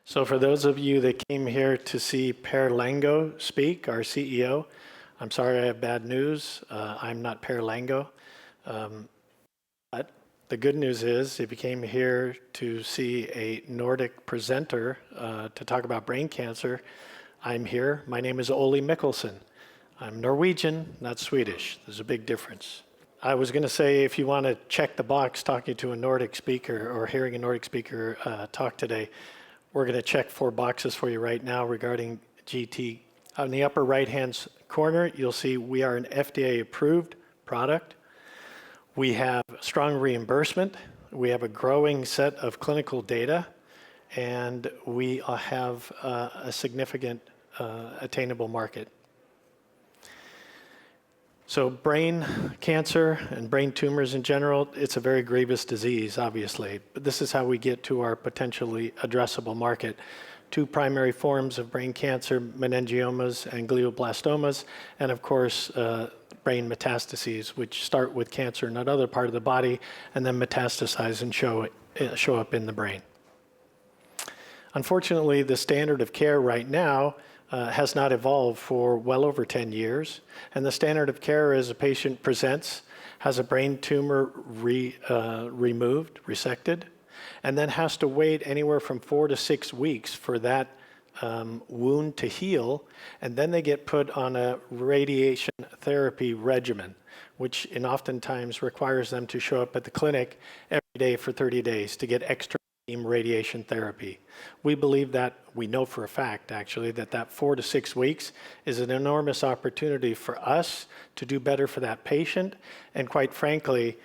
So for those of you that came here to see Per Lango speak, our CEO, I'm sorry I have bad news. I'm not Per Lango. But the good news is if you came here to see a Nordic presenter to talk about brain cancer, I'm here. My name is Ole Mikkelsen. I'm Norwegian, not Swedish. There's a big difference. I was going to say, if you want to check the box talking to a Nordic speaker or hearing a Nordic speaker talk today, we're going to check 4 boxes for you right now regarding GT. On the upper right-hand corner, you'll see we are an FDA-approved product. We have strong reimbursement. We have a growing set of clinical data, and we have a significant attainable market. So brain cancer and brain tumors in general, it's a very grievous disease, obviously. But this is how we get to our potentially addressable market. 2 primary forms of brain cancer, meningiomas and glioblastomas, and of course, brain metastases, which start with cancer in another part of the body and then metastasize and show up in the brain. Unfortunately, the standard of care right now has not evolved for well over 10 years. And the standard of care is a patient presents, has a brain tumor removed, resected, and then has to wait anywhere from 4 to 6 weeks for that wound to heal. And then they get put on a radiation therapy regimen, which oftentimes requires them to show up at the clinic every day for 30 days to get extra radiation therapy. We believe that, we know for a fact actually, that 4 to 6 weeks is an enormous opportunity for us to do better for that patient. And quite frankly,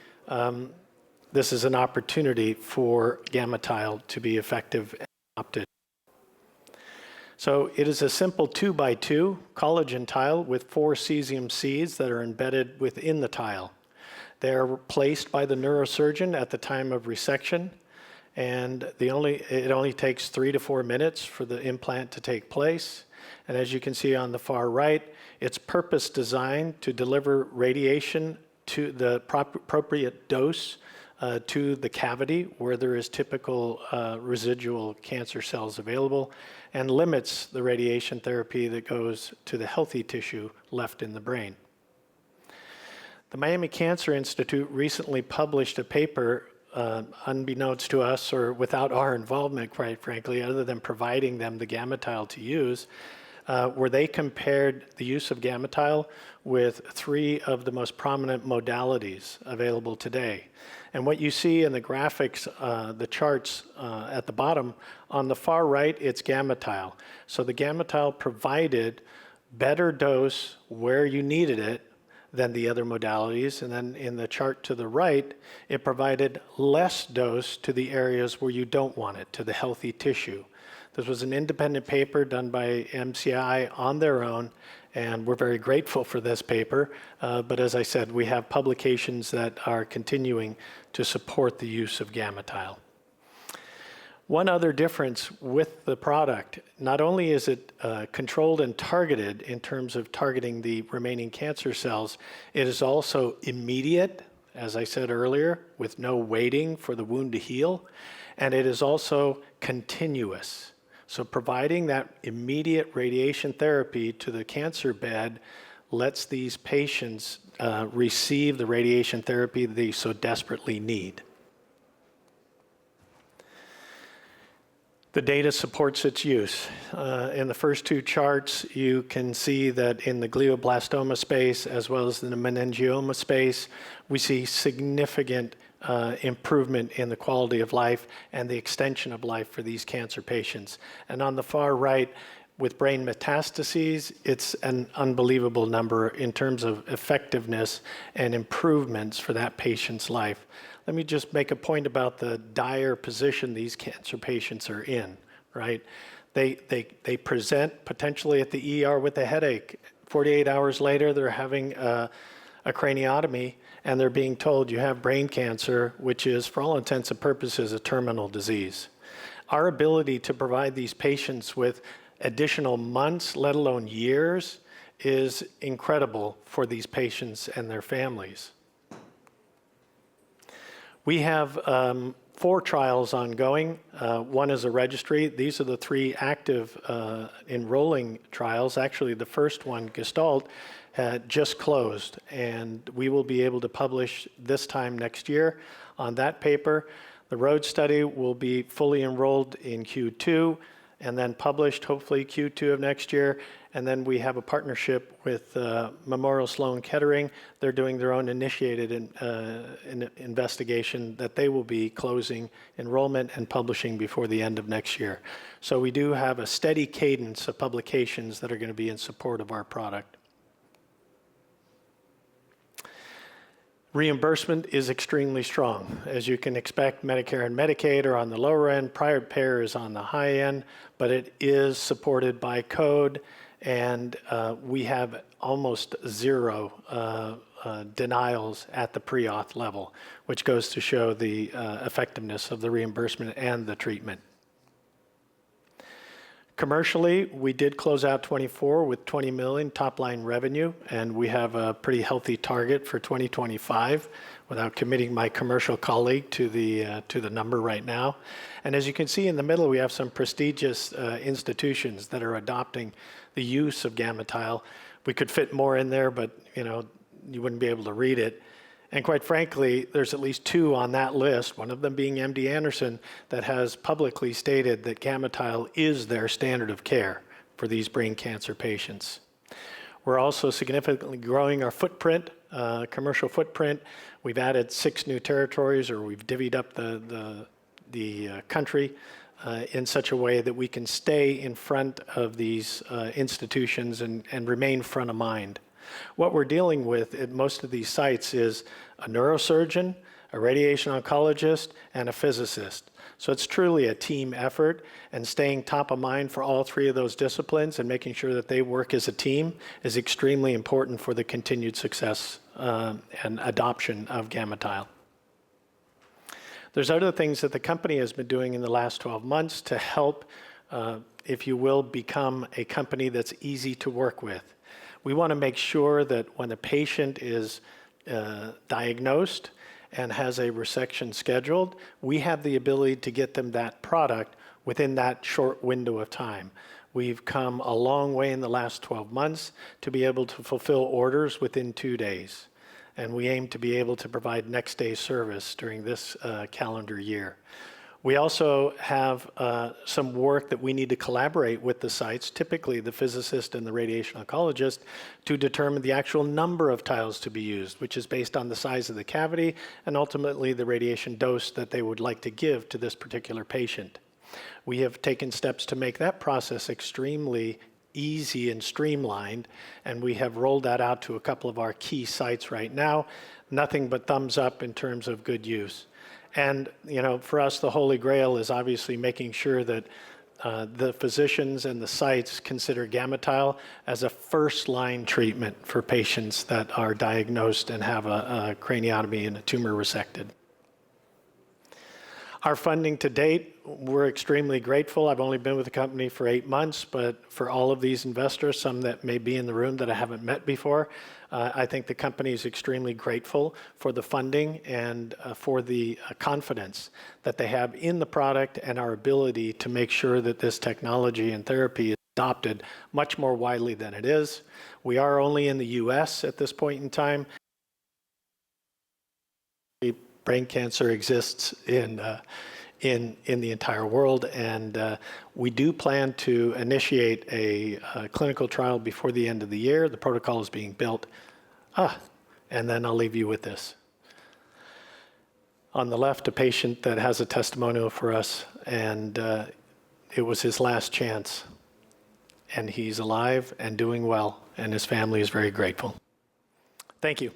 this is an opportunity for GammaTile to be effective and adopted. So it is a simple 2x2 collagen tile with 4 cesium seeds that are embedded within the tile. They're placed by the neurosurgeon at the time of resection. And it only takes 3 to 4 minutes for the implant to take place. And as you can see on the far right, it's purpose designed to deliver radiation to the appropriate dose to the cavity where there is typical residual cancer cells available, and limits the radiation therapy that goes to the healthy tissue left in the brain. The Miami Cancer Institute recently published a paper unbeknownst to us, or without our involvement, quite frankly, other than providing them the GammaTile to use, where they compared the use of GammaTile with 3 of the most prominent modalities available today. And what you see in the graphics, the charts at the bottom, on the far right, it's GammaTile. So the GammaTile provided better dose where you needed it than the other modalities. And then in the chart to the right, it provided less dose to the areas where you don't want it, to the healthy tissue. This was an independent paper done by MCI on their own, and we're very grateful for this paper. But as I said, we have publications that are continuing to support the use of GammaTile. One other difference with the product, not only is it controlled and targeted in terms of targeting the remaining cancer cells, it is also immediate, as I said earlier, with no waiting for the wound to heal, and it is also continuous. So providing that immediate radiation therapy to the cancer bed lets these patients receive the radiation therapy they so desperately need. The data supports its use. In the first 2 charts, you can see that in the glioblastoma space, as well as in the meningioma space, we see significant improvement in the quality of life and the extension of life for these cancer patients. And on the far right, with brain metastases, it's an unbelievable number in terms of effectiveness and improvements for that patient's life. Let me just make a point about the dire position these cancer patients are in, right? They present potentially at the ER with a headache. 48 hours later, they're having a craniotomy, and they're being told you have brain cancer, which is, for all intents and purposes, a terminal disease. Our ability to provide these patients with additional months, let alone years, is incredible for these patients and their families. We have 4 trials ongoing. One is a registry. These are the 3 active enrolling trials. Actually, the first one, Gestalt, had just closed, and we will be able to publish this time next year on that paper. The road study will be fully enrolled in Q2 and then published hopefully Q2 of next year. And then we have a partnership with Memorial Sloan Kettering. They're doing their own initiated investigation that they will be closing enrollment and publishing before the end of next year. So we do have a steady cadence of publications that are going to be in support of our product. Reimbursement is extremely strong. As you can expect, Medicare and Medicaid are on the lower end, private payer is on the high end, but it is supported by code, and we have almost 0 denials at the pre-auth level, which goes to show the effectiveness of the reimbursement and the treatment. Commercially, we did close out 24 with 20 million top line revenue, and we have a pretty healthy target for 2025 without committing my commercial colleague to the number right now. And as you can see in the middle, we have some prestigious institutions that are adopting the use of GammaTile. We could fit more in there, but you wouldn't be able to read it. And quite frankly, there's at least 2 on that list, one of them being MD Anderson, that has publicly stated that GammaTile is their standard of care for these brain cancer patients. We're also significantly growing our footprint, commercial footprint. We've added 6 new territories, or we've divvied up the country in such a way that we can stay in front of these institutions and remain front of mind. What we're dealing with at most of these sites is a neurosurgeon, a radiation oncologist, and a physicist. So it's truly a team effort, and staying top of mind for all 3 of those disciplines and making sure that they work as a team is extremely important for the continued success and adoption of GammaTile. There's other things that the company has been doing in the last 12 months to help, if you will, become a company that's easy to work with. We want to make sure that when a patient is diagnosed and has a resection scheduled, we have the ability to get them that product within that short window of time. We've come a long way in the last 12 months to be able to fulfill orders within 2 days. And we aim to be able to provide next day service during this calendar year. We also have some work that we need to collaborate with the sites, typically the physicist and the radiation oncologist, to determine the actual number of tiles to be used, which is based on the size of the cavity and ultimately the radiation dose that they would like to give to this particular patient. We have taken steps to make that process extremely easy and streamlined, and we have rolled that out to a couple of our key sites right now. Nothing but thumbs up in terms of good use. And for us, the holy grail is obviously making sure that the physicians and the sites consider GammaTile as a first-line treatment for patients that are diagnosed and have a craniotomy and a tumor resected. Our funding to date, we're extremely grateful. I've only been with the company for 8 months, but for all of these investors, some that may be in the room that I haven't met before, I think the company is extremely grateful for the funding and for the confidence that they have in the product and our ability to make sure that this technology and therapy is adopted much more widely than it is. We are only in the US at this point in time. Brain cancer exists in the entire world, and we do plan to initiate a clinical trial before the end of the year. The protocol is being built. And then I'll leave you with this. On the left, a patient that has a testimonial for us, and it was his last chance. And he's alive and doing well, and his family is very grateful. Thank you.